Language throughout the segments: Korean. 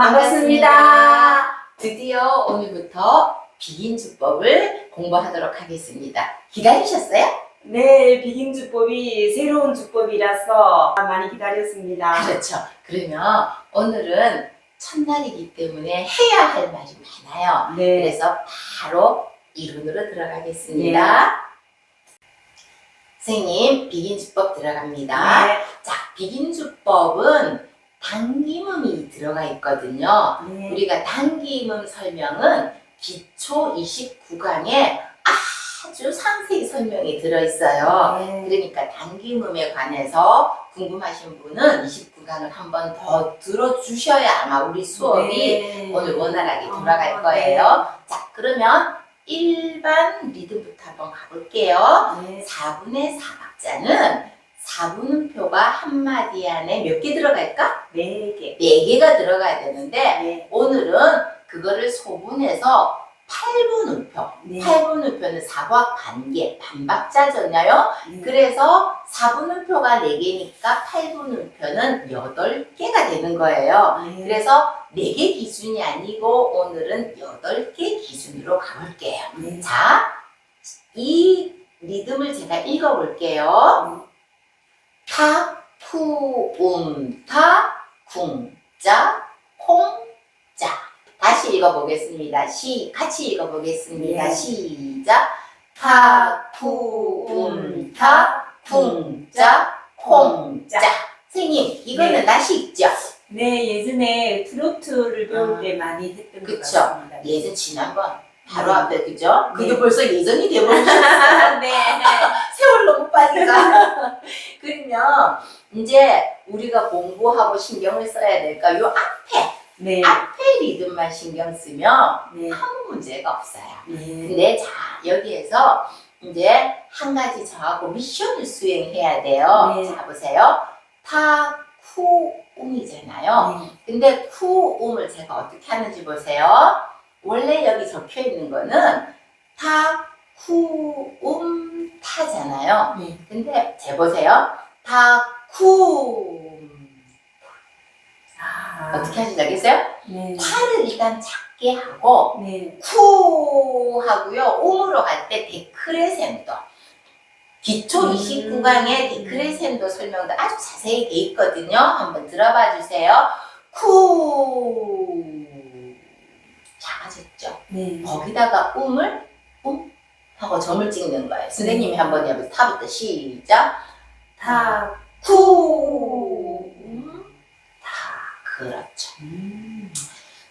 반갑습니다. 드디어 오늘부터 비긴주법을 공부하도록 하겠습니다. 기다리셨어요? 네, 비긴주법이 새로운 주법이라서 많이 기다렸습니다. 그렇죠. 그러면 오늘은 첫날이기 때문에 해야 할 말이 많아요. 네. 그래서 바로 이론으로 들어가겠습니다. 선생님, 비긴주법 들어갑니다. 네. 자, 비긴주법은 단기음이 들어가 있거든요. 네. 우리가 단기음 설명은 기초 29강에 아주 상세히 설명이 들어있어요. 네. 그러니까 단기음에 관해서 궁금하신 분은 29강을 한 번 더 들어주셔야 아마 우리 수업이 네. 오늘 원활하게 돌아갈 거예요. 자, 그러면 일반 리듬부터 한번 가볼게요. 네. 4분의 4박자는 4분음표가 한마디 안에 몇 개 들어갈까? 4개. 4개가 들어가야 되는데 네. 오늘은 그거를 소분해서 8분음표. 네. 8분음표는 4박 반개, 반박자잖아요. 네. 그래서 4분음표가 4개니까 8분음표는 8개가 되는 거예요. 네. 그래서 4개 기준이 아니고 오늘은 8개 기준으로 가볼게요. 네. 자, 이 리듬을 제가 읽어볼게요. 타, 푸, 타, 쿵, 짜, 콩, 짜. 다시 읽어보겠습니다. 같이 읽어보겠습니다. 네. 시작. 타, 푸, 타, 쿵, 짜, 콩, 짜. 선생님, 이거는 네. 낯이 있죠? 네, 예전에 트로트를 배울 때 많이 했던 것 그쵸. 같습니다. 예전 지난번 바로 네. 앞에, 그죠? 그게 네. 벌써 예전이 돼버리셨어요. 네. 세월 너무 빨리 가. 그러면 이제 우리가 공부하고 신경을 써야 될까? 요 앞에, 네. 앞에 리듬만 신경 쓰면 네. 아무 문제가 없어요. 네. 근데 자, 여기에서 이제 한 가지 저하고 미션을 수행해야 돼요. 네. 자, 보세요. 타, 쿠, 음이잖아요. 네. 근데 쿠, 음을 제가 어떻게 하는지 보세요. 원래 여기 적혀 있는 거는 타, 쿠, 타잖아요. 네. 근데 제 보세요. 타, 쿠. 아. 어떻게 하시지 알겠어요? 네. 타를 일단 작게 하고 네. 쿠 하고요. 음으로 갈 때 데크레센도. 기초 29강에 데크레센도 설명도 아주 자세히 돼 있거든요. 한번 들어봐 주세요. 쿠. 작아졌죠? 네. 거기다가 음을 하고 점을 찍는 거예요. 선생님이 한번 해보세요. 타부터 시작. 타, 쿠, 타. 그렇죠.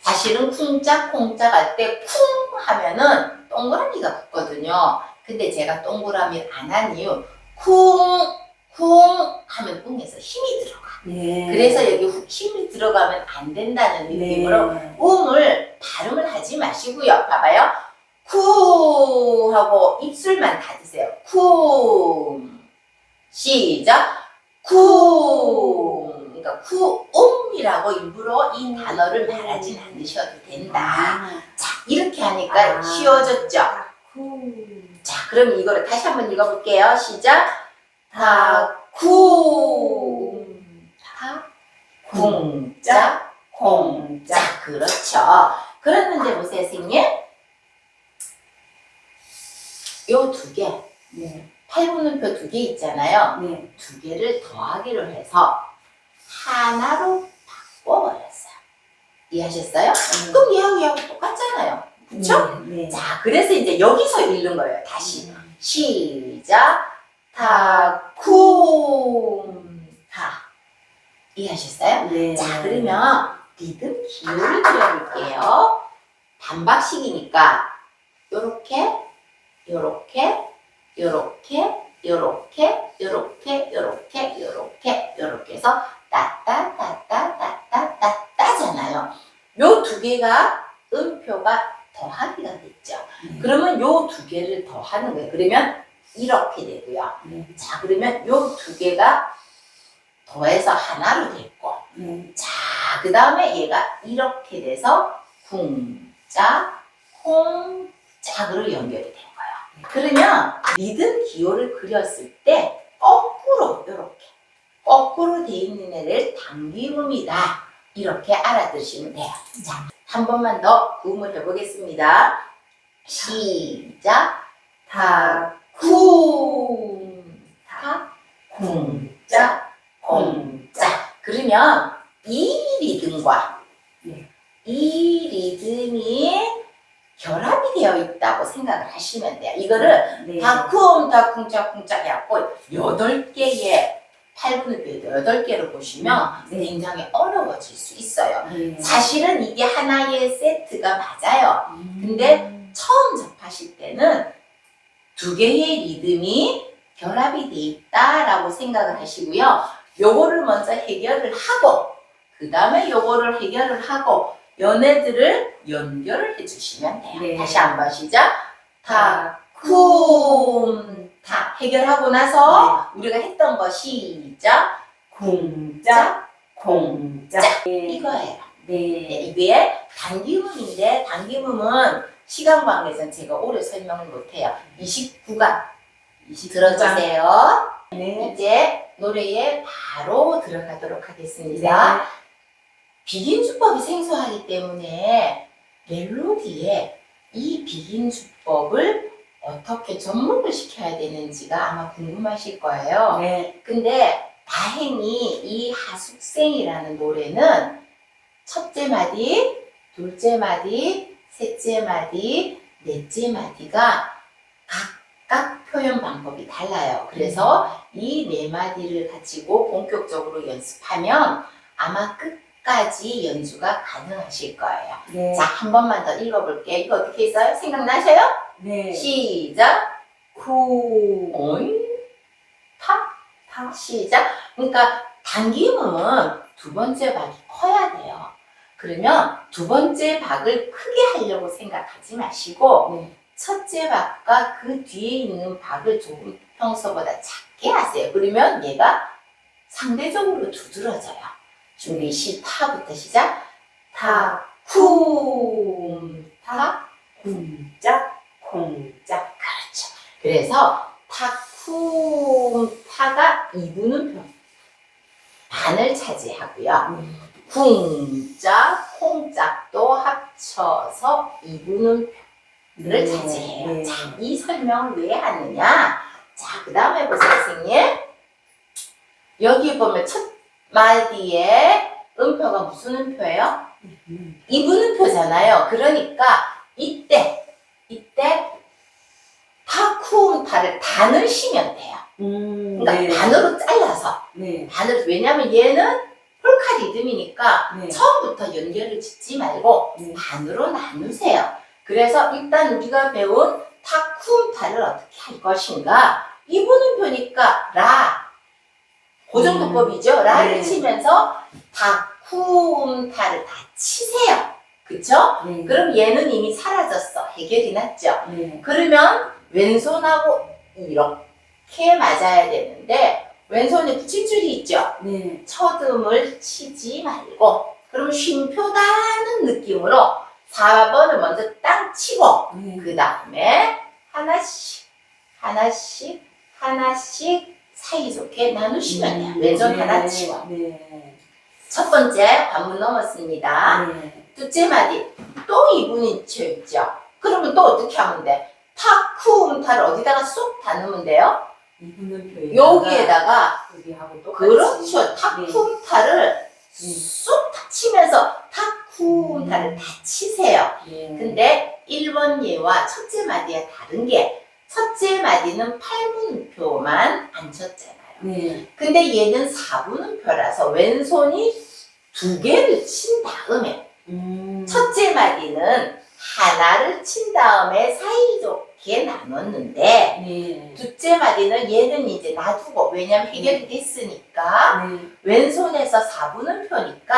사실은 쿵짝, 콩짝 할 때 쿵 하면은 동그라미가 붙거든요. 근데 제가 동그라미를 안 한 이유, 쿵 하면 쿵에서 힘이 들어가. 네. 그래서 여기 힘이 들어가면 안 된다는 느낌으로 네. 음을 발음을 하지 마시고요. 봐봐요. 쿵 하고 입술만 닫으세요. 쿵. 시작. 쿵. 그러니까 쿠음이라고 일부러 이 단어를 말하진 않으셔도 된다. 아. 자, 이렇게 하니까 쉬워졌죠? 자, 그럼 이거를 다시 한번 읽어볼게요. 시작. 타, 쿠. 타, 쿵, 짜, 콩, 짜. 그렇죠. 그랬는데 보세요, 선생님. 요 두 개, 네. 8분음표 2개 있잖아요. 네. 2개를 더하기로 해서 하나로 바꿔버렸어요. 이해하셨어요? 그럼 얘하고 똑같잖아요. 그쵸? 네. 자, 그래서 이제 여기서 읽는 거예요. 다시. 시작. 타, 쿵, 타. 이해하셨어요? 네. 자, 그러면 리듬 기호를 그려볼게요. 반박식이니까 요렇게, 요렇게, 요렇게, 요렇게, 요렇게, 요렇게, 요렇게, 요렇게 해서 따따, 따따, 따따, 따따잖아요. 요 두 개가 음표가 더하기가 됐죠. 그러면 요 두 개를 더하는 거예요. 그러면 이렇게 되고요. 네. 자, 그러면 요 두 개가 더해서 하나로 됐고, 자, 그 다음에 얘가 이렇게 돼서 쿵짜, 콩짝으로 연결이 된 거예요. 그러면 리듬 기호를 그렸을 때 거꾸로 이렇게 거꾸로 돼 있는 애를 단기음이다 이렇게 알아두시면 돼요. 자, 한 번만 더 구음을 해보겠습니다. 시작. 쿵. 쿵짝, 쿵짝. 그러면 이 리듬과 네. 이 리듬이 결합이 되어 있다고 생각을 하시면 돼요. 이거를 네. 다쿵 다쿵짝 쿵짝 해갖고 8개의 8분음표에도 8개를 보시면 네. 굉장히 어려워질 수 있어요. 네. 사실은 이게 하나의 세트가 맞아요. 근데 처음 접하실 때는 2개의 리듬이 결합이 돼 있다라고 생각을 하시고요. 요거를 먼저 해결을 하고 그 다음에 요거를 해결을 하고 얘네들을 연결을 해주시면 돼요. 네. 다시 한번 시작. 쿵 다 해결하고 나서 우리가 했던 거 시작. 쿵짝, 쿵짝. 이거예요. 네. 이게 단기음인데 단기음은 시간 관계상 제가 오래 설명을 못해요. 29간 들어주세요. 네. 이제 노래에 바로 들어가도록 하겠습니다. 네. 비긴주법이 생소하기 때문에 멜로디에 이 비긴주법을 어떻게 접목을 시켜야 되는지가 아마 궁금하실 거예요. 네. 근데 다행히 이 하숙생이라는 노래는 첫째 마디, 둘째 마디, 셋째 마디, 넷째 마디가 각각 표현 방법이 달라요. 그래서 이 네 마디를 가지고 본격적으로 연습하면 아마 끝까지 연주가 가능하실 거예요. 네. 자, 한 번만 더 읽어볼게요. 이거 어떻게 있어요? 생각나셔요? 네. 시작. 쿵. 오이, 타, 시작. 그러니까 단기음은 두 번째 박이 커야 돼요. 그러면 두 번째 박을 크게 하려고 생각하지 마시고 네. 첫째 박과 그 뒤에 있는 박을 조금 평소보다 작게 하세요. 그러면 얘가 상대적으로 두드러져요. 준비 타부터 시작. 타, 쿵, 타, 쿵짝, 쿵짝. 그렇죠. 그래서 타, 쿵, 타가 2분음표 반을 차지하고요. 쿵짝, 콩짝도 합쳐서 2분음표를 차지해요. 네. 자, 이 설명을 왜 하느냐? 자, 그 다음에 보세요, 선생님. 여기 보면 첫 마디에 음표가 무슨 음표예요? 2분음표잖아요. 그러니까 이때 타쿵타를 단을 쉬면 돼요. 그러니까 네. 반으로 잘라서 네. 반으로. 왜냐면 얘는 폴카 리듬이니까 네. 처음부터 연결을 짓지 말고 네. 반으로 나누세요. 그래서 일단 우리가 배운 타쿵타를 어떻게 할 것인가? 2분음표니까 라 고정도법이죠. 라를 네. 치면서 타쿵타를 다 치세요. 그쵸? 네. 그럼 얘는 이미 사라졌어. 해결이 났죠. 네. 그러면 왼손하고 이렇게 맞아야 되는데 왼손에 붙임줄이 있죠. 네. 첫음을 치지 말고 그럼 쉼표다는 느낌으로 4번을 먼저 땅 치고 네. 그 다음에 하나씩 사이좋게 나누시면 돼요. 왼손 네. 하나 치고. 네. 첫 번째 관문 넘었습니다. 네. 둘째 마디 또 2분음표 있죠. 그러면 또 어떻게 하면 돼? 타쿵타를 어디다가 쏙 다 넣으면 돼요? 여기에다가 여기하고 똑같이. 그렇죠. 타쿵타를 네. 쏙 다 치면서 타쿵타를 다 치세요. 네. 근데 1번 예와 첫째 마디가 다른 게 첫째 마디는 8분음표만 안 쳤잖아요. 네. 근데 얘는 4분음표라서 왼손이 2개를 친 다음에 첫째 마디는 하나를 친 다음에 사이좋게 나눴는데 네. 둘째 마디는 얘는 이제 놔두고 왜냐면 해결이 됐으니까 네. 왼손에서 4분음표니까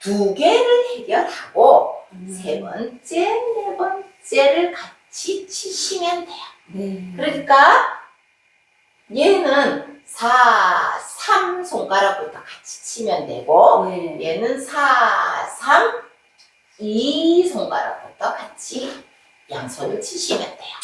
2개를 해결하고 세 번째, 네 번째를 같이 치시면 돼요. 네. 그러니까 얘는 4, 3 손가락부터 같이 치면 되고 네. 얘는 4, 3, 2 손가락부터 같이 양손을 치시면 돼요.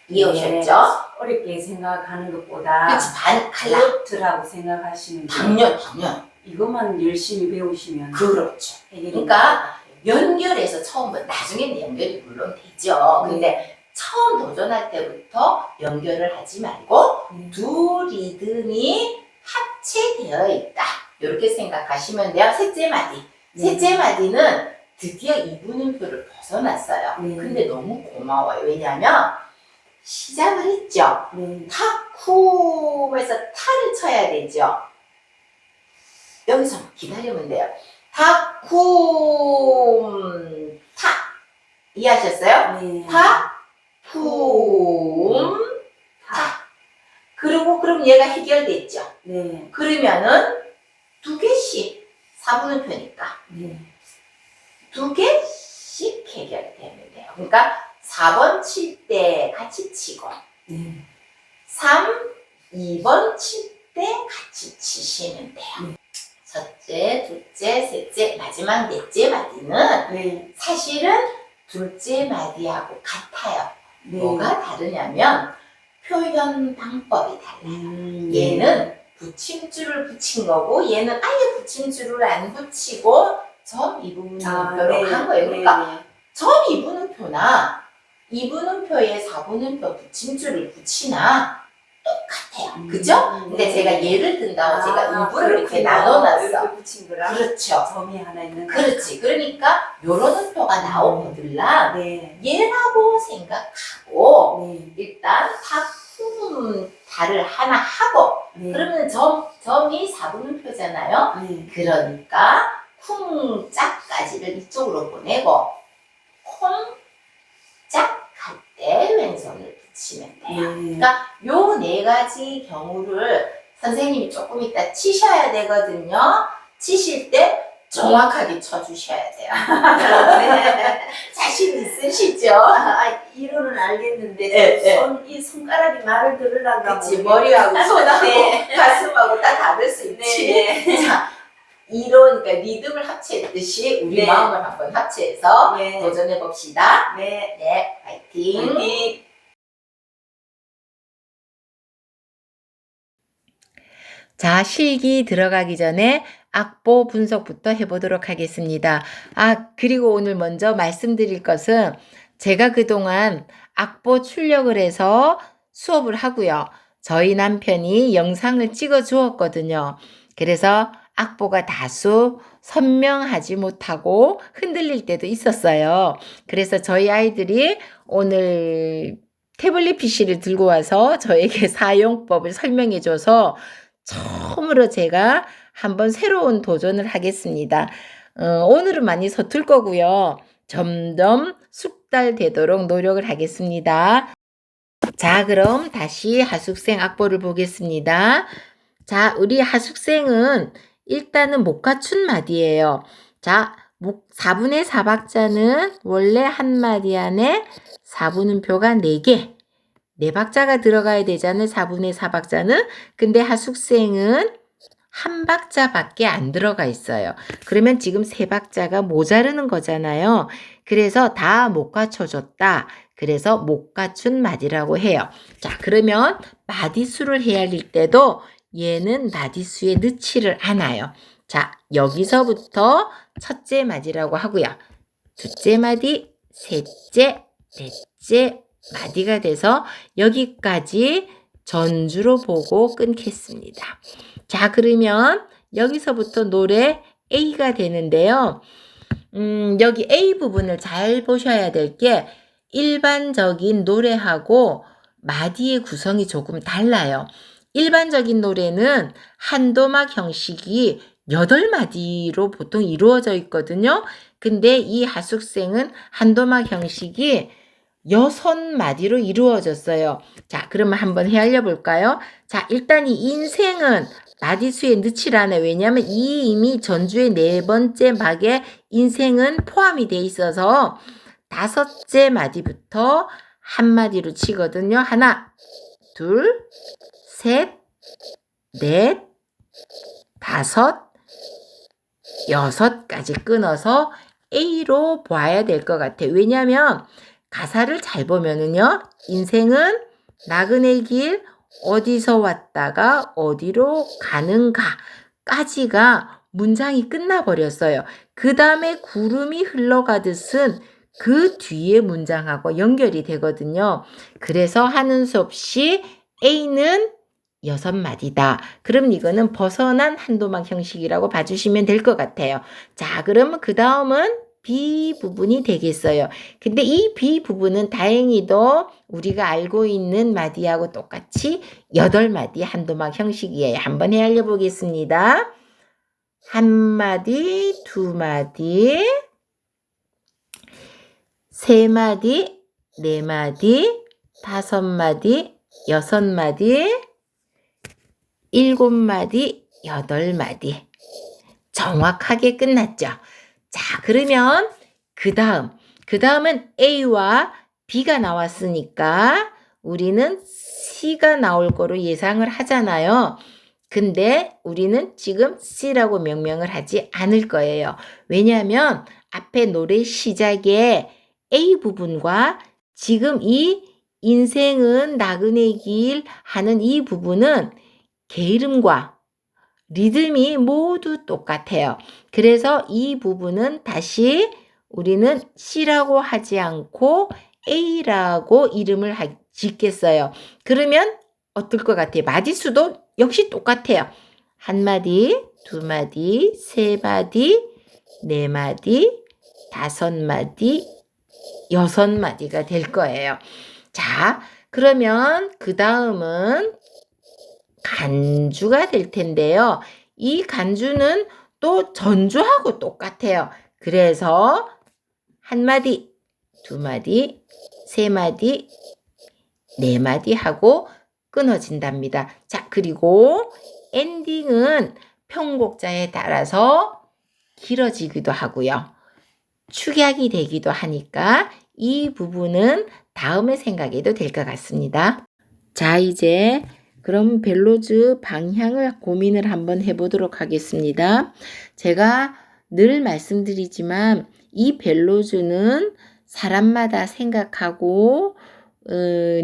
이해오셨죠? 어렵게 생각하는 것보다 그치, 반 칼라. 플루트라고 생각하시면 돼요. 당연. 이것만 열심히 배우시면 그렇죠. 해결이 그러니까 연결해서 처음부터 나중에는 연결이 물론 되죠. 근데 처음 도전할 때부터 연결을 하지 말고 두 리듬이 합체되어 있다. 이렇게 생각하시면 돼요. 셋째 마디. 셋째 마디는 드디어 이분음표를 벗어났어요. 근데 너무 고마워요. 왜냐하면 시작을 했죠. 타쿠에서 타를 쳐야 되죠. 여기서 기다리면 돼요. 타쿰 타 이해하셨어요? 타쿰 타. 그리고 그럼 얘가 해결됐죠. 그러면은 두 개씩 4분음표니까 두 개씩 해결되면 돼요. 그러니까 4번 칠 때 같이 치고 2번 칠 때 같이 치시면 돼요. 첫째, 둘째, 셋째, 마지막 넷째 마디는 사실은 둘째 마디하고 같아요. 뭐가 다르냐면 표현 방법이 달라요. 얘는 붙임줄을 붙인 거고 얘는 아예 붙임줄을 안 붙이고 점 이분음표로 한 거예요. 그러니까 점 이분음표나 이분음표에 4분음표 붙임줄을 붙이나 똑같아요. 그죠? 근데 제가 예를 든다고 제가 일부러 이렇게 나눠놨어. 그렇죠. 점이 하나 있는 그렇지. 그러니까 요런 음표가 나오거들라 얘라고 생각하고 일단 타쿠다를 하나 하고 그러면 점이 4분음표잖아요. 그러니까 쿵짝까지를 이쪽으로 보내고 콩짝 할 때 왼손을 붙이면 돼요. 그러니까 요 네 가지 경우를 선생님이 조금 이따 치셔야 되거든요. 치실 때 정확하게 쳐주셔야 돼요. 자신 있으시죠? 이론은 알겠는데 이 손가락이 말을 들으려고 그치, 머리하고 손하고 가슴하고 다 다를 수 있지. 자, 이론, 그러니까 리듬을 합체했듯이 우리 마음을 한번 합체해서 도전해 봅시다. 화이팅! 자, 실기 들어가기 전에 악보 분석부터 해보도록 하겠습니다. 그리고 오늘 먼저 말씀드릴 것은 제가 그동안 악보 출력을 해서 수업을 하고요. 저희 남편이 영상을 찍어 주었거든요. 그래서 악보가 다수 선명하지 못하고 흔들릴 때도 있었어요. 그래서 저희 아이들이 오늘 태블릿 PC를 들고 와서 저에게 사용법을 설명해 줘서 처음으로 제가 한번 새로운 도전을 하겠습니다. 오늘은 많이 서툴 거고요. 점점 숙달되도록 노력을 하겠습니다. 자, 그럼 다시 하숙생 악보를 보겠습니다. 자, 우리 하숙생은 일단은 못 갖춘 마디예요. 자, 4분의 4박자는 원래 한 마디 안에 4분음표가 4개. 4박자가 들어가야 되잖아요. 4분의 4박자는. 근데 하숙생은 한 박자밖에 안 들어가 있어요. 그러면 지금 3박자가 모자르는 거잖아요. 그래서 다 못 갖춰줬다. 그래서 못 갖춘 마디라고 해요. 자, 그러면 마디수를 헤아릴 때도 얘는 마디수에 넣지를 않아요. 자, 여기서부터 첫째 마디라고 하고요. 둘째 마디, 셋째, 넷째 마디가 돼서 여기까지 전주로 보고 끊겠습니다. 자, 그러면 여기서부터 노래 A가 되는데요. 여기 A 부분을 잘 보셔야 될 게 일반적인 노래하고 마디의 구성이 조금 달라요. 일반적인 노래는 한도막 형식이 8마디로 보통 이루어져 있거든요. 근데 이 하숙생은 한도막 형식이 6마디로 이루어졌어요. 자, 그러면 한번 헤아려 볼까요? 자, 일단 이 인생은 마디수에 넣질 않아요. 왜냐하면 이미 전주의 4번째 막에 인생은 포함이 돼 있어서 5째 마디부터 한 마디로 치거든요. 하나, 둘, 셋, 넷, 5, 6까지 끊어서 A로 봐야 될 것 같아요. 왜냐하면 가사를 잘 보면은요, 인생은 나그네 길 어디서 왔다가 어디로 가는가. 까지가 문장이 끝나버렸어요. 그 다음에 구름이 흘러가듯은 그 뒤에 문장하고 연결이 되거든요. 그래서 하는 수 없이 A는 6마디다. 그럼 이거는 벗어난 한도막 형식이라고 봐주시면 될 것 같아요. 자, 그러면 그 다음은 B 부분이 되겠어요. 근데 이 B 부분은 다행히도 우리가 알고 있는 마디하고 똑같이 8마디 한도막 형식이에요. 한번 헤아려 보겠습니다. 1마디, 2마디, 3마디, 4마디, 5마디, 6마디, 7마디, 8마디. 정확하게 끝났죠. 자, 그러면 그 다음은 A와 B가 나왔으니까 우리는 C가 나올 거로 예상을 하잖아요. 근데 우리는 지금 C라고 명명을 하지 않을 거예요. 왜냐하면 앞에 노래 시작에 A 부분과 지금 이 인생은 나그네 길 하는 이 부분은 게으름과 리듬이 모두 똑같아요. 그래서 이 부분은 다시 우리는 C라고 하지 않고 A라고 이름을 짓겠어요. 그러면 어떨 것 같아요? 마디수도 역시 똑같아요. 1마디, 2마디, 3마디, 4마디, 5마디, 6마디가 될 거예요. 자, 그러면 그 다음은 간주가 될 텐데요. 이 간주는 또 전주하고 똑같아요. 그래서 1마디, 2마디, 3마디, 4마디 하고 끊어진답니다. 자, 그리고 엔딩은 편곡자에 따라서 길어지기도 하고요. 축약이 되기도 하니까 이 부분은 다음에 생각해도 될 것 같습니다. 자, 이제 그럼 벨로즈 방향을 고민을 한번 해보도록 하겠습니다. 제가 늘 말씀드리지만 이 벨로즈는 사람마다 생각하고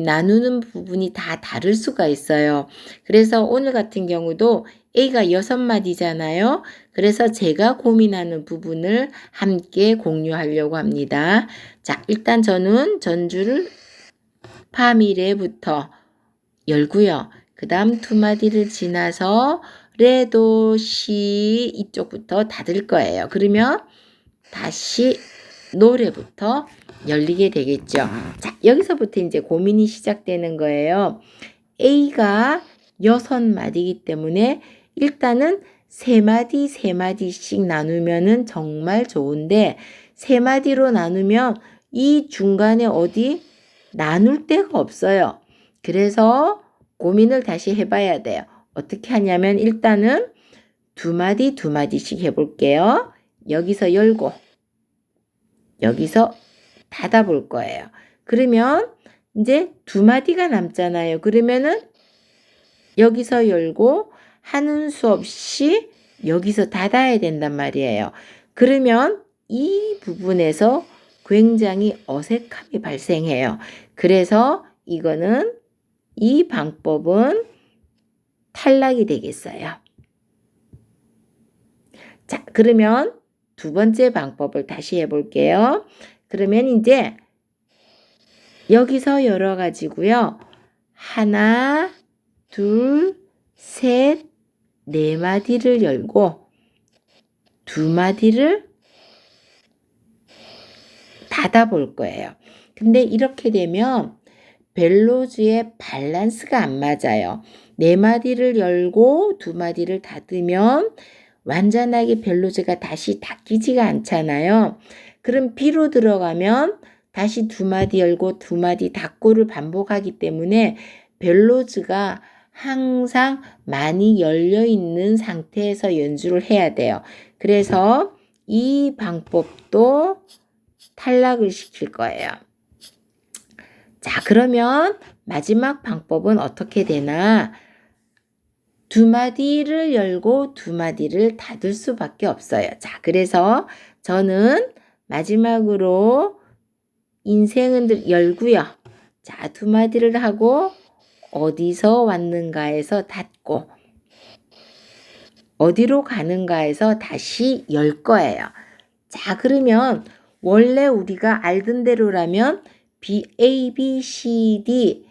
나누는 부분이 다 다를 수가 있어요. 그래서 오늘 같은 경우도 A가 6마디잖아요. 그래서 제가 고민하는 부분을 함께 공유하려고 합니다. 자, 일단 저는 전주를 파미레부터 열고요. 그 다음 2마디를 지나서 레도 시 이쪽부터 닫을 거예요. 그러면 다시 노래부터 열리게 되겠죠. 자, 여기서부터 이제 고민이 시작되는 거예요. A가 6마디이기 때문에 일단은 3마디, 3마디씩 나누면은 정말 좋은데 3마디로 나누면 이 중간에 어디 나눌 데가 없어요. 그래서 고민을 다시 해봐야 돼요. 어떻게 하냐면 일단은 2마디, 2마디씩 해볼게요. 여기서 열고 여기서 닫아볼 거예요. 그러면 이제 2마디가 남잖아요. 그러면은 여기서 열고 하는 수 없이 여기서 닫아야 된단 말이에요. 그러면 이 부분에서 굉장히 어색함이 발생해요. 그래서 이거는 이 방법은 탈락이 되겠어요. 자, 그러면 2번째 방법을 다시 해볼게요. 그러면 이제 여기서 열어가지고요. 1, 2, 3, 4마디를 열고 2마디를 닫아볼 거예요. 근데 이렇게 되면 벨로즈의 밸런스가 안 맞아요. 4마디를 열고 2마디를 닫으면 완전하게 벨로즈가 다시 닫히지가 않잖아요. 그럼 B로 들어가면 다시 2마디 열고 2마디 닫고를 반복하기 때문에 벨로즈가 항상 많이 열려 있는 상태에서 연주를 해야 돼요. 그래서 이 방법도 탈락을 시킬 거예요. 자, 그러면 마지막 방법은 어떻게 되나? 2마디를 열고 2마디를 닫을 수밖에 없어요. 자, 그래서 저는 마지막으로 인생은 열고요. 자, 2마디를 하고 어디서 왔는가에서 닫고 어디로 가는가에서 다시 열 거예요. 자, 그러면 원래 우리가 알던 대로라면 A, B, C, D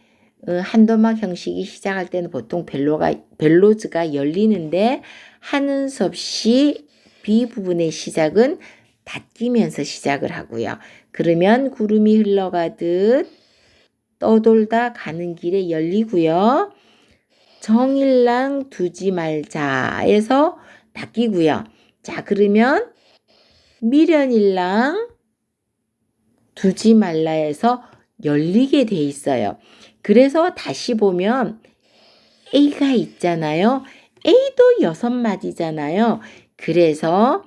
한도막 형식이 시작할 때는 보통 벨로즈가 열리는데 하는 수 없이 B 부분의 시작은 닫히면서 시작을 하고요. 그러면 구름이 흘러가듯 떠돌다 가는 길에 열리고요. 정일랑 두지 말자에서 닫히고요. 자, 그러면 미련일랑 두지 말라에서 열리게 돼 있어요. 그래서 다시 보면 A가 있잖아요. A도 6마디잖아요. 그래서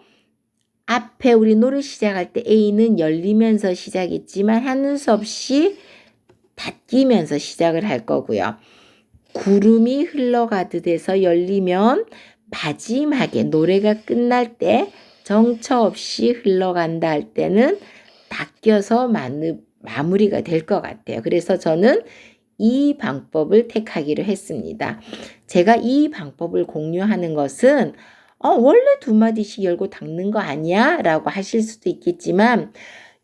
앞에 우리 노래 시작할 때 A는 열리면서 시작했지만 하는 수 없이 닫히면서 시작을 할 거고요. 구름이 흘러가듯해서 열리면 마지막에 노래가 끝날 때 정처 없이 흘러간다 할 때는 닫혀서 마무리가 될 것 같아요. 그래서 저는 이 방법을 택하기로 했습니다. 제가 이 방법을 공유하는 것은 원래 2마디씩 열고 닫는 거 아니야? 라고 하실 수도 있겠지만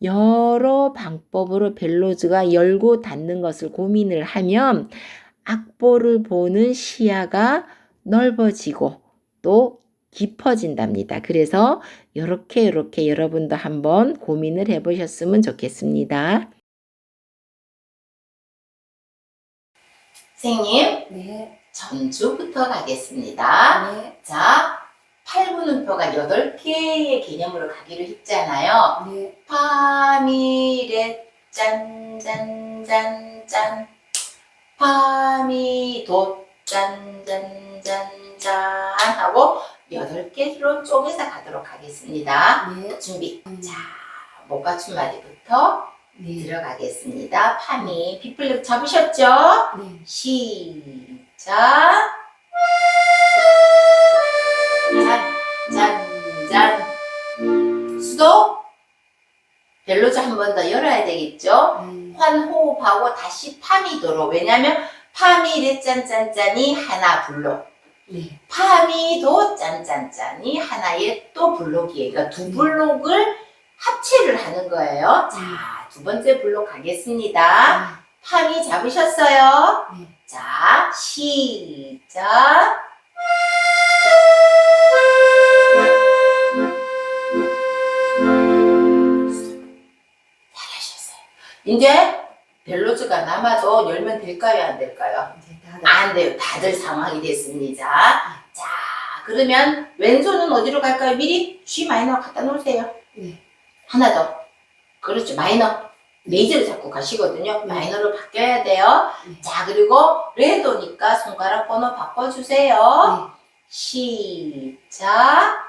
여러 방법으로 벨로즈가 열고 닫는 것을 고민을 하면 악보를 보는 시야가 넓어지고 또 깊어진답니다. 그래서 이렇게 여러분도 한번 고민을 해보셨으면 좋겠습니다. 선생님, 네. 전주부터 가겠습니다. 네. 자, 8분음표가 8개의 개념으로 가기로 했잖아요. 네. 파미레 짠짠짠짠 파미도 짠짠짠짠 하고 8개로 쪼개서 가도록 하겠습니다. 네. 준비. 자, 못 갖춘 마디부터 네. 들어가겠습니다. 파미 빗플립 잡으셨죠? 네. 시작. 짠짠짠. 수도 벨로즈 한 번 더 열어야 되겠죠? 환호흡하고 다시 파미도로. 왜냐면 파미레 짠짠짠이 하나 블록, 네. 파미도 짠짠짠이 하나의 또 블록이에요. 그러니까 두 블록을 합체를 하는 거예요. 자, 두 번째 블록 가겠습니다. 파미 잡으셨어요? 네. 자, 시작. 잘하셨어요. 이제 벨로즈가 남아도 열면 될까요? 안 될까요? 안 돼요. 다들 상황이 됐습니다. 자, 그러면 왼손은 어디로 갈까요? 미리 G 마이너 갖다 놓으세요. 네. 하나 더. 그렇죠. 마이너. 메이저를 잡고 가시거든요. 마이너로 바뀌어야 돼요. 네. 자, 그리고 레도니까 손가락 번호 바꿔주세요. 네. 시작.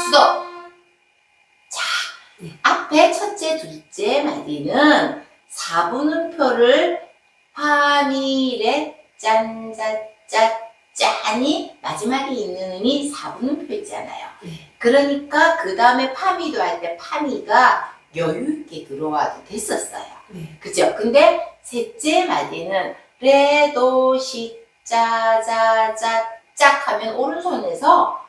수도. 자, 앞에 첫째, 둘째 마디는 4분음표를 파미레 짠짜짜 짠이 마지막에 있는 음이 4분음표 있잖아요. 네. 그러니까 그 다음에 파미도 할 때 파미가 여유있게 들어와도 됐었어요. 네. 그죠? 근데 셋째 마디는 레도시 짜자자 짝 하면 오른손에서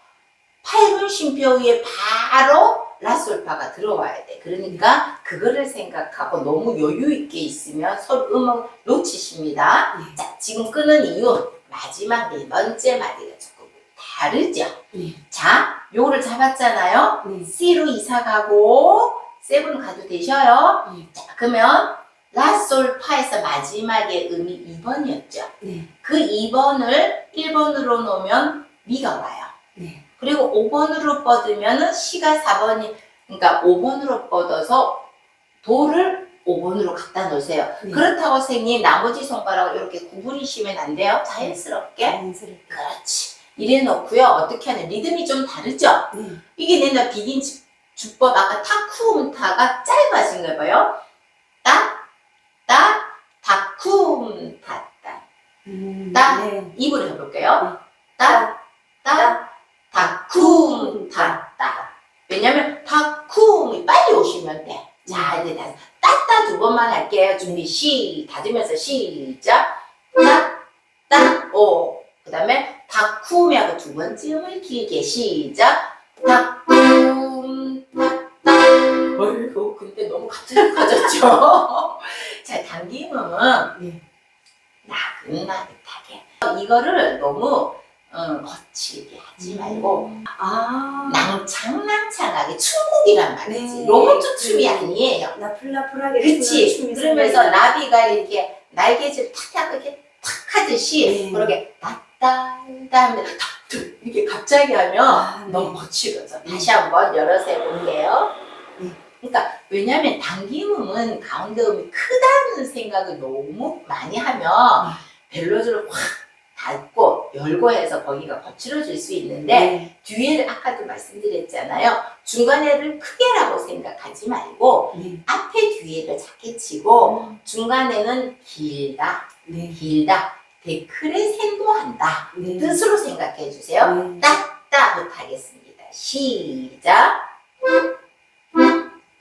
8분 쉼표 위에 바로 라솔파가 들어와야 돼. 그러니까 그거를 생각하고 너무 여유있게 있으면 서로 음을 놓치십니다. 네. 자, 지금 끄는 이유 마지막 4번째 마디가 조금 다르죠? 네. 자, 요거를 잡았잖아요. 네. C로 이사 가고 세븐 가도 되셔요. 네. 자, 그러면 라솔파에서 마지막에 음이 2번이었죠. 네. 그 2번을 1번으로 놓으면 미가 와요. 네. 그리고 5번으로 뻗으면 C가 4번이, 그러니까 5번으로 뻗어서 도를 5번으로 갖다 놓으세요. 네. 그렇다고 선생님 나머지 손가락을 이렇게 구부리시면 안 돼요. 자연스럽게. 자연스럽게. 그렇지. 이래 놓고요. 어떻게 하는 리듬이 좀 다르죠? 네. 이게 내가 비긴 주법 아까 타쿠움타가 짧아진 거 봐요. 따, 따, 타쿠움타, 따. 따. 네. 입으로 해볼게요. 따, 따, 타쿠움타, 따. 왜냐면 타쿠움이 빨리 오시면 돼. 자, 이제 다시 따따 2번만 할게요. 준비 닫으면서 시작. 딱, 오. 그 다음에 닭쿰이 하고 두 번째 음을 길게 시작. 닭쿰, 어이구, 근데 너무 갑자기 커졌죠? 자, 당김음은 나긋나긋하게. 이거를 너무 거칠게 하지 말고 낭창낭창하게 춤곡이란 말이지. 네. 로봇 춤이 아니에요. 나풀나풀하게 그치. 춤이 그러면서 생겨요. 나비가 이렇게 날개질 탁탁 이렇게 탁 하듯이 네. 그렇게 따따따 하면 탁 이렇게 갑자기 하면 네. 너무 거칠어져. 다시 한번 열어서 해볼게요. 네. 그러니까 왜냐면 당김음은 가운데 음이 크다는 생각을 너무 많이 하면 벨로즈를 확 닫고 열고 해서 거기가 거칠어질 수 있는데 뒤에를 아까도 말씀드렸잖아요. 중간에를 크게라고 생각하지 말고 앞에 뒤에를 작게 치고 중간에는 길다, 길다, 데크를 생도한다 뜻으로 생각해 주세요. 따따부터 하겠습니다. 시작.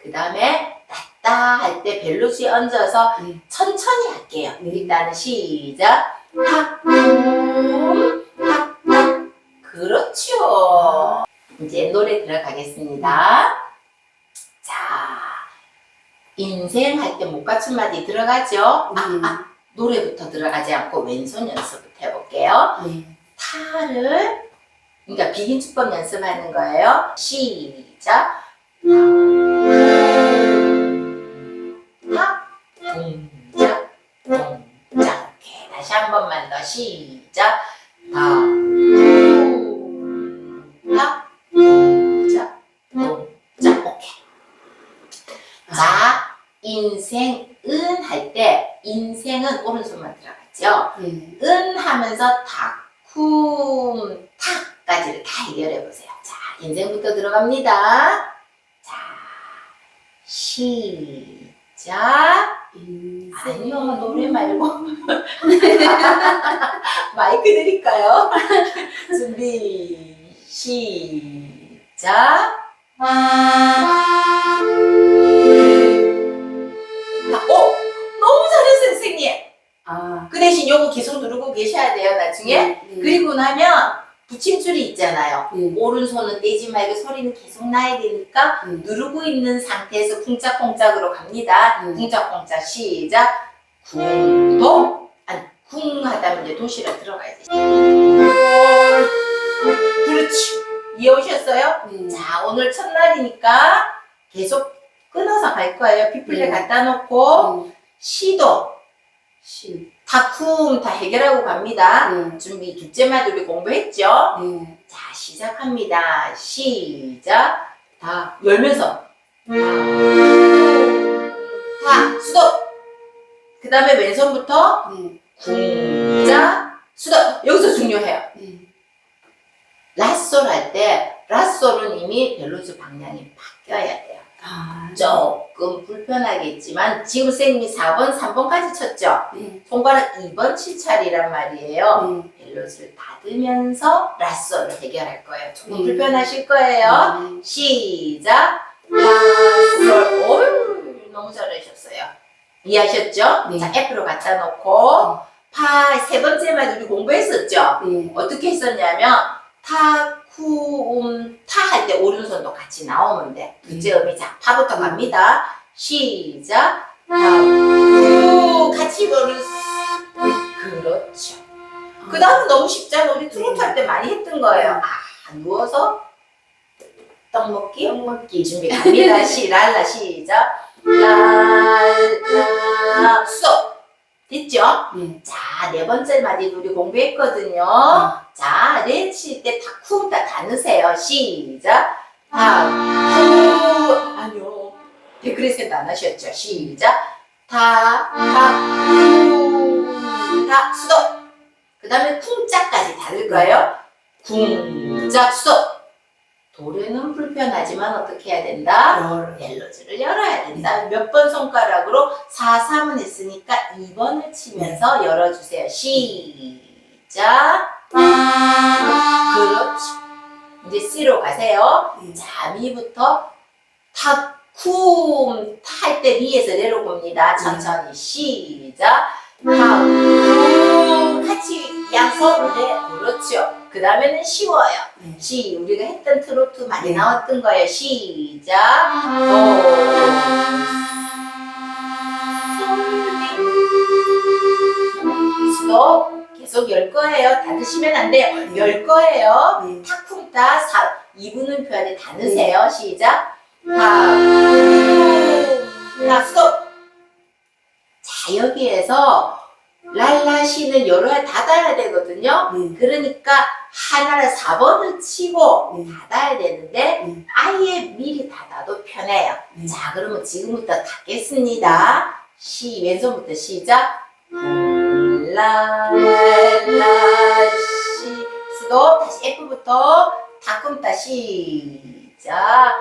그 다음에 따따 할 때 벨로즈에 얹어서 천천히 할게요. 일단은 시작. 그렇죠. 이제 노래 들어가겠습니다. 자, 인생 할 때 못 갖춘 마디 들어가죠? 노래부터 들어가지 않고 왼손 연습부터 해볼게요. 타를, 그러니까 비긴축법 연습하는 거예요. 시작. 타, 동작, 동작. 오케이. 다시 한 번만 더 시작. 타, 동작, 동작. 오케이. 자, 인생, 은 할 때 인생은 오른손만 들어갔죠? 은 하면서 닭쿰, 탁까지를 다 해결해 보세요. 자, 인생부터 들어갑니다. 자, 시작. 아니요, 노래 말고 마이크 드릴까요? 준비 시작. 너무 잘했어요, 선생님. 그 대신 요거 계속 누르고 계셔야 돼요, 나중에. 그리고 나면 붙임줄이 있잖아요. 오른손은 떼지 말고 소리는 계속 나야 되니까 누르고 있는 상태에서 쿵짝쿵짝으로 갑니다. 쿵짝쿵짝 시작. 쿵도 쿵 하다면 이제 도시락 들어가야지. 그렇지. 이해오셨어요? 자, 오늘 첫날이니까 계속 끊어서 갈 거예요. 피플레 갖다 놓고 시도 닭쿰 다 해결하고 갑니다. 준비 둘째 마디 우리 공부했죠? 자, 시작합니다. 시작. 다 열면서 다 수도. 그 다음에 왼손부터 쿵짝 수도. 여기서 중요해요. 라솔 할 때 라솔은 이미 벨로즈 방향이 바뀌어야 돼요. 조금 불편하겠지만 지금 선생님이 4번, 3번까지 쳤죠? 손가락 2번 칠 차례란 말이에요. 벨로즈를 닫으면서 라솔을 해결할 거예요. 조금 불편하실 거예요. 시작. 라솔. 어휴, 너무 잘하셨어요. 이해하셨죠? 자, F로 갖다 놓고 파 세 번째만 우리 공부했었죠? 어떻게 했었냐면 타쿠 타 할 때 오른손도 같이 나오면 돼. 둘째 음이 자 파부터 갑니다. 시작. 타쿠 같이 오른손. 그렇죠. 그 다음은 너무 쉽잖아. 우리 트로트 할 때 많이 했던 거예요. 누워서 떡 먹기 준비 갑니다. 랄라 시작. 랄라 수도. 됐죠? 자, 네 번째 마디도 우리 공부했거든요. 자, 레 칠 때 닭쿰 다 넣으세요. 시작. 닭쿰. 아니요. 데크레센트 안 하셨죠? 시작. 닭쿰. 닭 수도. 그 다음에 쿵짝까지 닫을 거예요. 쿵짝 수도. 도래는 불편하지만 어떻게 해야 된다? 벨로즈를 열어야 된다. 몇 번 손가락으로 4, 3은 했으니까 2번을 치면서 열어주세요. 시작. 그렇지. 이제 C로 가세요. 자, 미부터 탁, 탈 때 위에서 내려봅니다. 천천히 시작. 같이 양손 그렇죠. 그 다음에는 쉬워요. 우리가 했던 트로트 많이 나왔던 거예요. 시작. 스톱. 계속 열 거예요. 다 드시면 안 돼요. 열 거예요. 탁쿵타 2분음표 안에 다 넣으세요. 시작. 스톱. 자, 여기에서 랄라시는 열어야 닫아야 되거든요. 그러니까 하나를 4번을 치고 닫아야 되는데 아예 미리 닫아도 편해요. 자, 그러면 지금부터 닫겠습니다. 왼손부터 시작. 랄라시 수도 다시 F부터 닫꿈따 시작.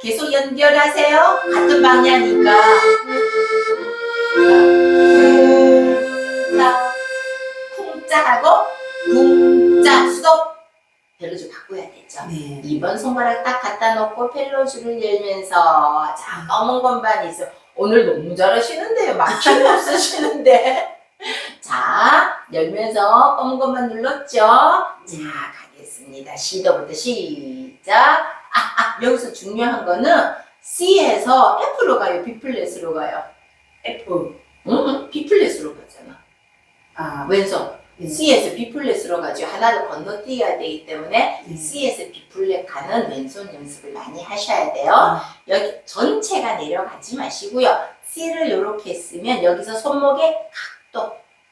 계속 연결하세요. 같은 방향이니까. 쿵짝하고 쿵짝 스톱. 벨로주 바꿔야 되죠. 2번 손가락 딱 갖다 놓고 펠로주를 열면서 자, 검은 건반이 있어. 오늘 너무 잘하시는데요. 막힘 없으시는데. 자, 열면서 검은 것만 눌렀죠? 자, 가겠습니다. C도부터 시작. 여기서 중요한 거는 C에서 F로 가요? B 플랫으로 가요? F. B 플랫으로 가잖아. 왼손. C에서 B 플랫으로 가죠. 하나를 건너뛰어야 되기 때문에 C에서 B 플랫 가는 왼손 연습을 많이 하셔야 돼요. 여기 전체가 내려가지 마시고요. C를 이렇게 쓰면 여기서 손목의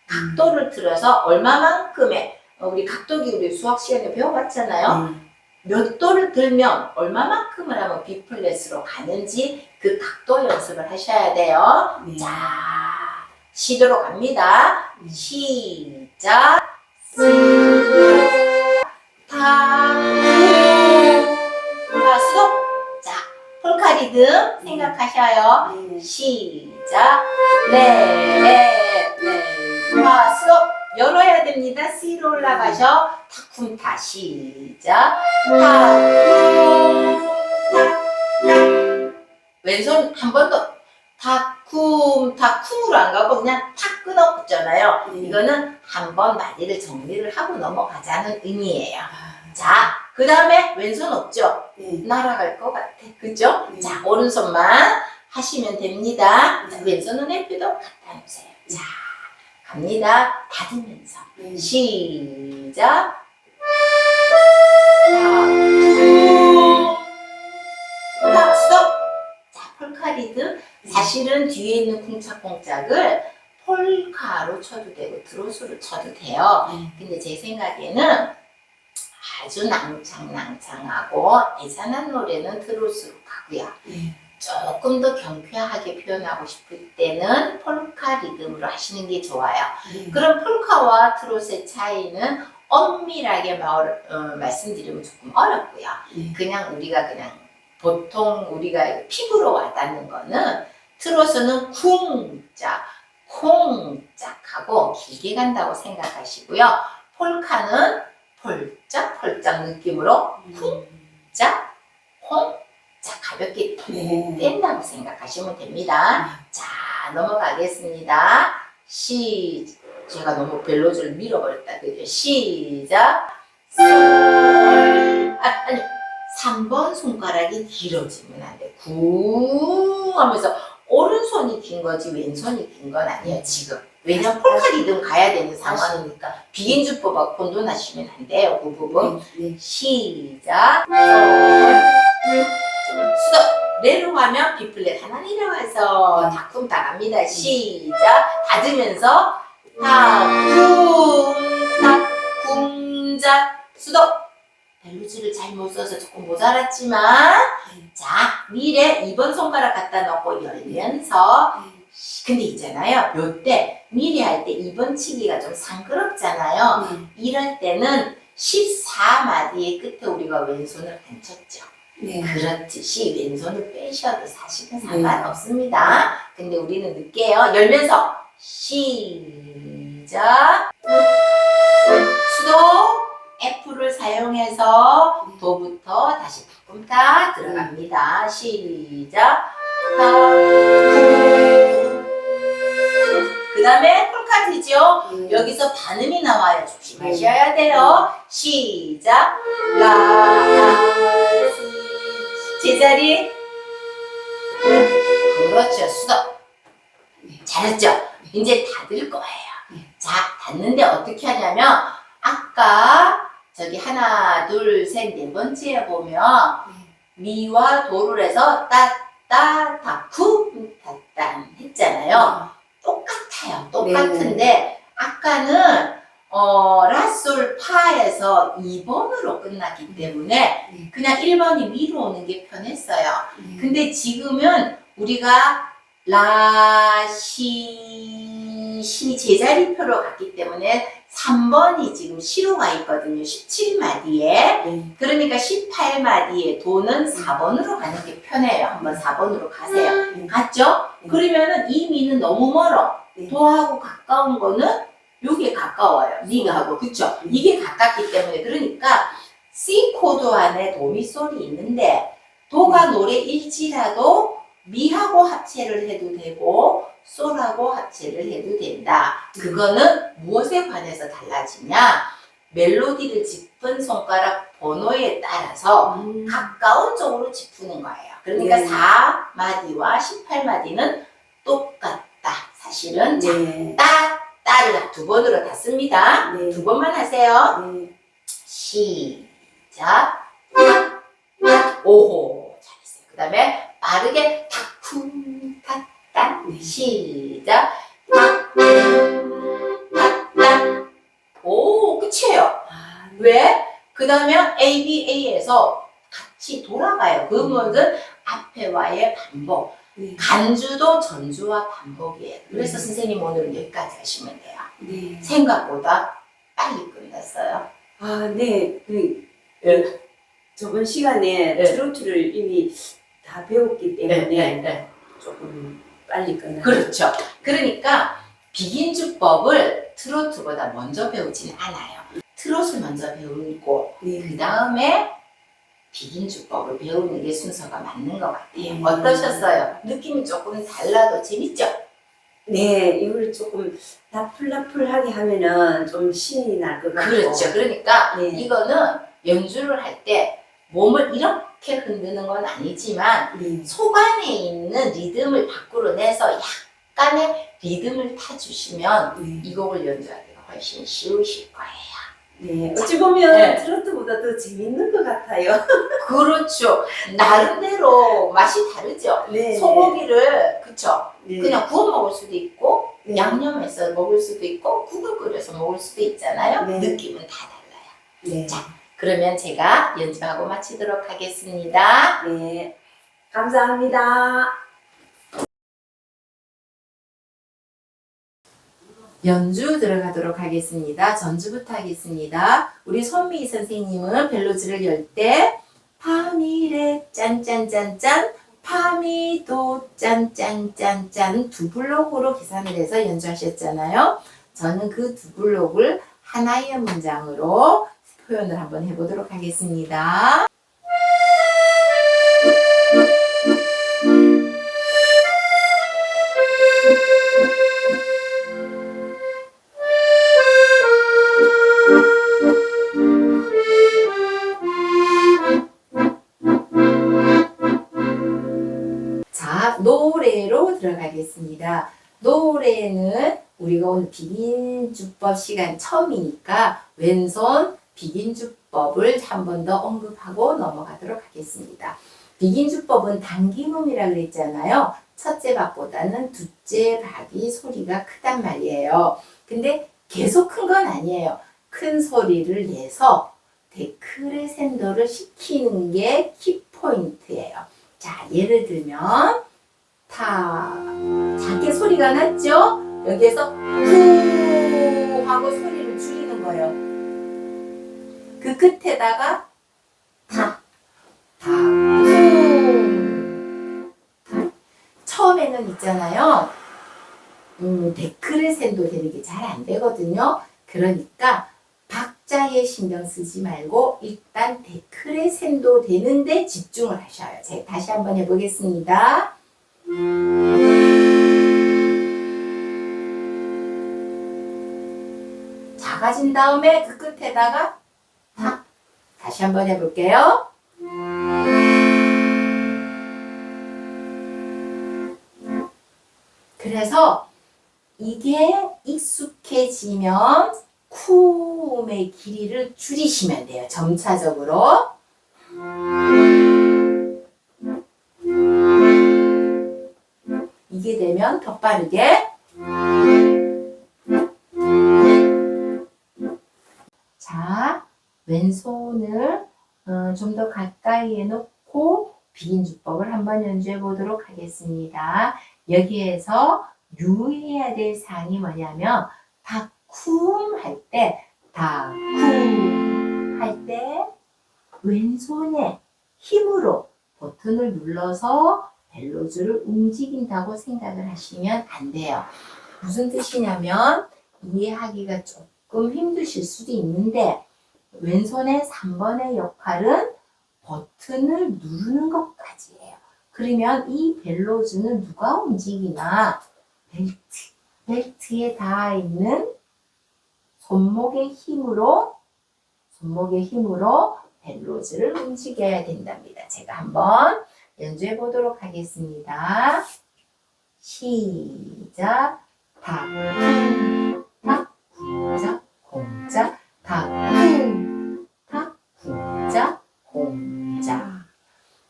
각도를 들어서 얼마만큼의 우리 각도기 우리 수학 시간에 배워봤잖아요. 몇 도를 들면 얼마만큼을 하면 B 플랫으로 가는지 그 각도 연습을 하셔야 돼요. 자, C도로 갑니다. 시작. 스톱. 자, 폴카 리듬 생각하셔요. 시작. 스톱. 열어야 됩니다. C로 올라가셔. 타쿵타 시작. 왼손 한 번 더. 타쿵으로 안 가고 그냥 탁 끊어붙잖아요. 이거는 한번 마디를 정리를 하고 넘어가자는 의미예요. 자, 그 다음에 왼손 없죠? 날아갈 것 같아. 그죠? 자, 오른손만 하시면 됩니다. 자, 왼손은 F도 갖다 놓으세요. 자, 갑니다. 닫으면서. 시작. 스톱. 자, 폴카 리듬. 사실은 뒤에 있는 쿵짝쿵짝을 폴카로 쳐도 되고 트로트로 쳐도 돼요. 근데 제 생각에는 아주 낭창하고 애잔한 노래는 트로트로 가고요. 조금 더 경쾌하게 표현하고 싶을 때는 폴카 리듬으로 하시는 게 좋아요. 그럼 폴카와 트롯의 차이는 엄밀하게 말씀드리면 조금 어렵고요. 그냥 보통 우리가 피부로 와닿는 거는 트롯은 쿵짝, 콩짝하고 길게 간다고 생각하시고요. 폴카는 폴짝 느낌으로 쿵짝, 콩짝 가볍게 뗀다고 생각하시면 됩니다. 자, 넘어가겠습니다. 제가 너무 벨로즈를 밀어버렸다. 그죠? 시작. 아니. 3번 손가락이 길어지면 안 돼. 쿵 하면서 오른손이 긴 거지 왼손이 긴 건 아니에요, 지금. 왜냐면 폴카 리듬 가야 되는 상황이니까. 비긴주법하고 혼돈하시면 안 돼요, 그 부분. 시작. 스톱. 내려가면 B 플랫 하나 내려가서 다쿵다 갑니다. 시작. 닫으면서 쿵짝 스톱. 벨루즈를 잘못 써서 조금 모자랐지만 자, 밀에 2번 손가락 갖다 놓고 열면서 근데 있잖아요. 요때 밀에 할 때 2번 치기가 좀 상그럽잖아요. 이럴 때는 14마디의 끝에 우리가 왼손을 안 쳤죠. 그렇듯이 왼손을 빼셔도 사실은 상관없습니다. 근데 우리는 늦게요. 열면서 시작. 수도 F를 사용해서 도부터 다시 조금 다 들어갑니다. 시작. 그 다음에 콜카트죠. 여기서 반음이 나와요. 조심하셔야 돼요. 시작. 라, 시. 제자리. 그렇죠. 수덕. 잘했죠? 이제 닫을 거예요. 자, 닫는데 어떻게 하냐면 아까 저기 하나, 둘, 셋, 네 번째에 보면 미와 도를 해서 따따 다쿠 따딴 했잖아요. 똑같아요. 똑같은데 아까는 라솔 파에서 2번으로 끝났기 때문에 그냥 1번이 위로 오는 게 편했어요. 근데 지금은 우리가 라, 시 제자리표로 갔기 때문에 3번이 지금 시로 가 있거든요. 17마디에. 그러니까 18마디에 도는 4번으로 가는 게 편해요. 한번 4번으로 가세요. 갔죠? 그러면은 이 미는 너무 멀어. 도하고 가까운 거는 요게 가까워요. 미하고. 그쵸? 이게 가깝기 때문에. 그러니까 C 코드 안에 도미솔이 있는데 도가 노래 일지라도 미하고 합체를 해도 되고 솔하고 합체를 해도 된다. 그거는 무엇에 관해서 달라지냐? 멜로디를 짚은 손가락 번호에 따라서 가까운 쪽으로 짚는 거예요. 그러니까 4마디와 18마디는 똑같다. 사실은 따를 두 번으로 닫습니다. 두 번만 하세요. 시작. 오호. 잘했어요. 그 다음에 빠르게 탁쿵 탁딱. 시작. 탁탁. 오, 끝이에요. 왜? 그 다음에 ABA에서 같이 돌아가요. 그 음악은 앞에와의 반복. 간주도 전주와 반복이에요. 그래서 선생님 오늘은 여기까지 하시면 돼요. 생각보다 빨리 끝났어요. 아, 네. 저번 시간에 트로트를 이미 다 배웠기 때문에 조금 빨리 끝나요. 그렇죠. 그러니까 비긴주법을 트로트보다 먼저 배우진 않아요. 트롯을 먼저 배우고 그 다음에 비긴주법을 배우는 게 순서가 맞는 것 같아요. 어떠셨어요? 느낌이 조금 달라도 재밌죠? 네, 이걸 조금 나풀나풀하게 하면은 좀 신이 날 것 같고. 그렇죠. 그러니까 이거는 연주를 할 때 몸을 이렇게 흔드는 건 아니지만 속안에 있는 리듬을 밖으로 내서 약간의 리듬을 타주시면 이 곡을 연주하기가 훨씬 쉬우실 거예요. 네, 어찌 보면 트로트보다 더 재밌는 것 같아요. 그렇죠. 나름대로 맛이 다르죠. 소고기를 그쵸. 그냥 구워 먹을 수도 있고 양념해서 먹을 수도 있고 국을 끓여서 먹을 수도 있잖아요. 느낌은 다 달라요. 자, 그러면 제가 연주하고 마치도록 하겠습니다. 네, 감사합니다. 연주 들어가도록 하겠습니다. 전주부터 하겠습니다. 우리 손미희 선생님은 벨로즈를 열 때 파미레 짠짠짠짠 파미도 짠짠짠짠 두 블록으로 계산을 해서 연주하셨잖아요. 저는 그 두 블록을 하나의 문장으로 표현을 한번 해보도록 하겠습니다. 자, 노래로 들어가겠습니다. 노래는 우리가 오늘 비긴주법 시간 처음이니까 왼손 비긴주법을 한 번 더 언급하고 넘어가도록 하겠습니다. 비긴주법은 당김음이라고 그랬잖아요. 첫째 박보다는 둘째 박이 소리가 크단 말이에요. 근데 계속 큰 건 아니에요. 큰 소리를 내서 데크레센도를 시키는 게 키포인트예요. 자, 예를 들면 작게 소리가 났죠? 여기에서 후 하고 소리를 줄이는 거예요. 그 끝에다가 처음에는 있잖아요. 데크레센도 되는 게 잘 안 되거든요. 그러니까 박자에 신경 쓰지 말고 일단 데크레 셈도 되는데 집중을 하셔요. 제가 다시 한번 해보겠습니다. 작아진 다음에 그 끝에다가 탁 다시 한번 해볼게요. 그래서 이게 익숙해지면 쿰의 길이를 줄이시면 돼요. 점차적으로. 이게 되면 더 빠르게. 자, 왼손을 좀 더 가까이에 놓고 비긴주법을 한번 연주해 보도록 하겠습니다. 여기에서 유의해야 될 사항이 뭐냐면 다쿰 할 때, 다쿰 할 때 왼손의 힘으로 버튼을 눌러서 벨로즈를 움직인다고 생각을 하시면 안 돼요. 무슨 뜻이냐면 이해하기가 조금 힘드실 수도 있는데 왼손의 3번의 역할은 버튼을 누르는 것까지예요. 그러면 이 벨로즈는 누가 움직이나? 벨트에 닿아 있는 손목의 힘으로 벨로즈를 움직여야 된답니다. 제가 한번 연주해 보도록 하겠습니다. 시작. 탁, 탁, 공작, 공작, 탁, 탁, 공작, 공작.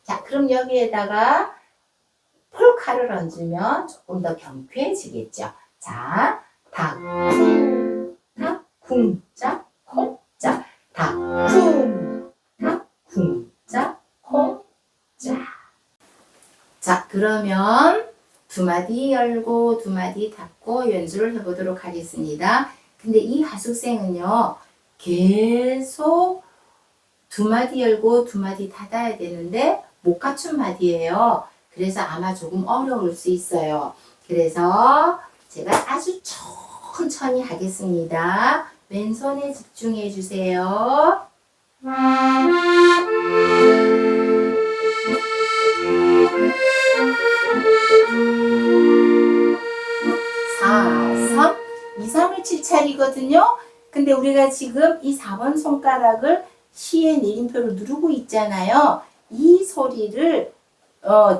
자, 그럼 여기에다가 폴카를 얹으면 조금 더 경쾌해지겠죠. 자, 탁, 탁, 공작, 공작, 탁, 탁, 공작, 공작. 자, 그러면 두 마디 열고 두 마디 닫고 연주를 해보도록 하겠습니다. 근데 이 하숙생은요, 계속 두 마디 열고 두 마디 닫아야 되는데 못 갖춘 마디예요. 그래서 아마 조금 어려울 수 있어요. 그래서 제가 아주 천천히 하겠습니다. 왼손에 집중해 주세요. 사, 3, 2, 3을 칠 차례거든요. 근데 우리가 지금 이 4번 손가락을 시의 내림표를 누르고 있잖아요. 이 소리를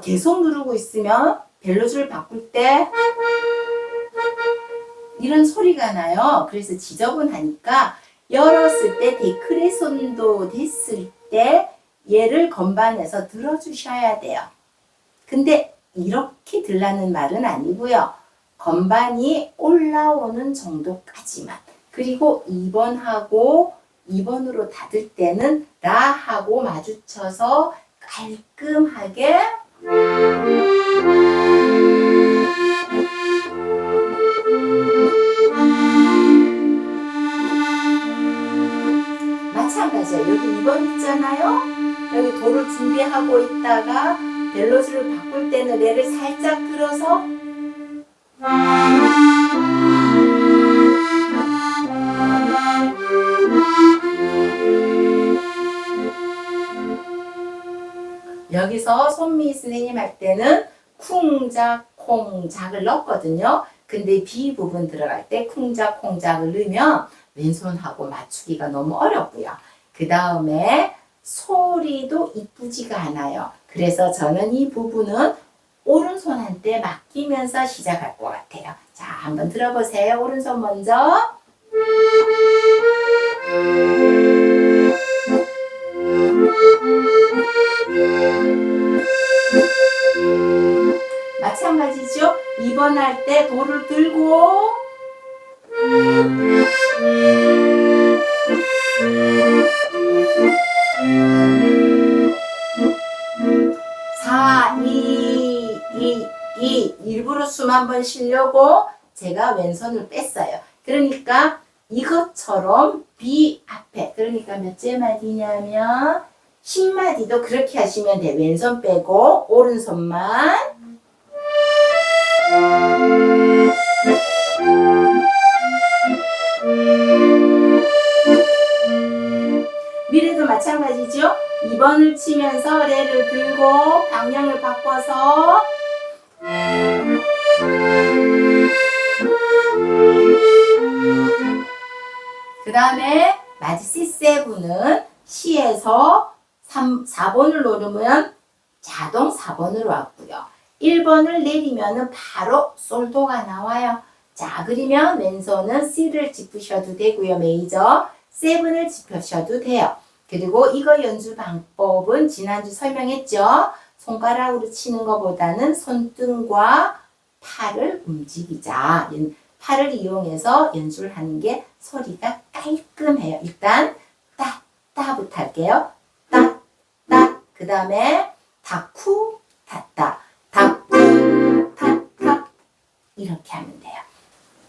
계속 누르고 있으면 벨로즈를 바꿀 때 이런 소리가 나요. 그래서 지저분하니까 열었을 때 데크레 손도 됐을 때 얘를 건반에서 들어주셔야 돼요. 근데 이렇게 들라는 말은 아니고요. 건반이 올라오는 정도까지만. 그리고 2번하고 2번으로 닫을 때는 라하고 마주쳐서 깔끔하게 마찬가지예요. 여기 2번 있잖아요. 여기 도를 준비하고 있다가 벨로즈를 바꿀 때는 얘를 살짝 들어서 여기서 손미 선생님 할 때는 쿵작 콩작을 넣었거든요. 근데 B 부분 들어갈 때 쿵작 콩작을 넣으면 왼손하고 맞추기가 너무 어렵고요. 그 다음에 소리도 이쁘지가 않아요. 그래서 저는 이 부분은 오른손한테 맡기면서 시작할 것 같아요. 자, 한번 들어보세요. 오른손 먼저. 마찬가지죠. 2번 할 때 도를 들고 4, 2, 2 일부러 숨 한번 쉬려고 제가 왼손을 뺐어요. 그러니까 이것처럼 B 앞에 그러니까 몇째 마디냐면 10마디도 그렇게 하시면 돼. 왼손 빼고 오른손만 2번을 치면서 레를 들고 방향을 바꿔서 그 다음에 마지 C7은 C에서 4번을 누르면 자동 4번으로 왔고요. 1번을 내리면 바로 솔도가 나와요. 자, 그러면 왼손은 C를 짚으셔도 되고요. 메이저 7을 짚으셔도 돼요. 그리고 이거 연주 방법은 지난주 설명했죠. 손가락으로 치는 것보다는 손등과 팔을 움직이자. 팔을 이용해서 연주를 하는 게 소리가 깔끔해요. 일단 따, 따부터 할게요. 따, 따. 그 다음에 다쿠, 타따. 다쿠, 타타. 이렇게 하면 돼요.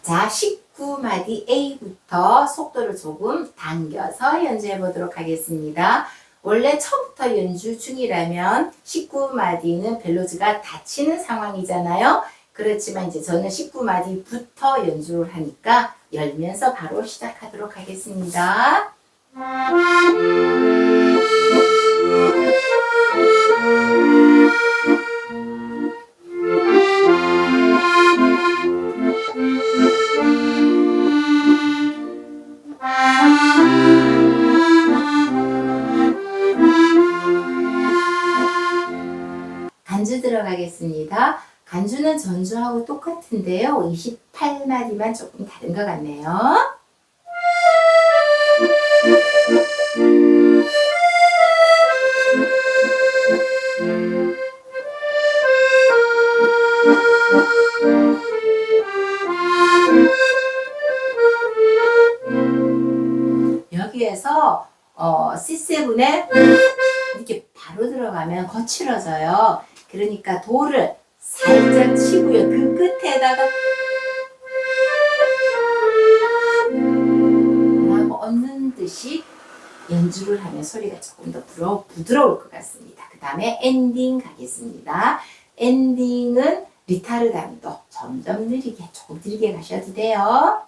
자, 19마디 A부터 속도를 조금 당겨서 연주해 보도록 하겠습니다. 원래 처음부터 연주 중이라면 19마디는 벨로즈가 닫히는 상황이잖아요. 그렇지만 이제 저는 19마디부터 연주를 하니까 열면서 바로 시작하도록 하겠습니다. 간주 들어가겠습니다. 간주는 전주하고 똑같은데요. 28마디만 조금 다른 것 같네요. 여기에서 C7에 이렇게 바로 들어가면 거칠어져요. 그러니까 도를 살짝 치고요. 그 끝에다가 하고 얹는 듯이 연주를 하면 소리가 조금 더 부드러울 것 같습니다. 그 다음에 엔딩 가겠습니다. 엔딩은 리타르단도 점점 느리게, 조금 느리게 가셔도 돼요.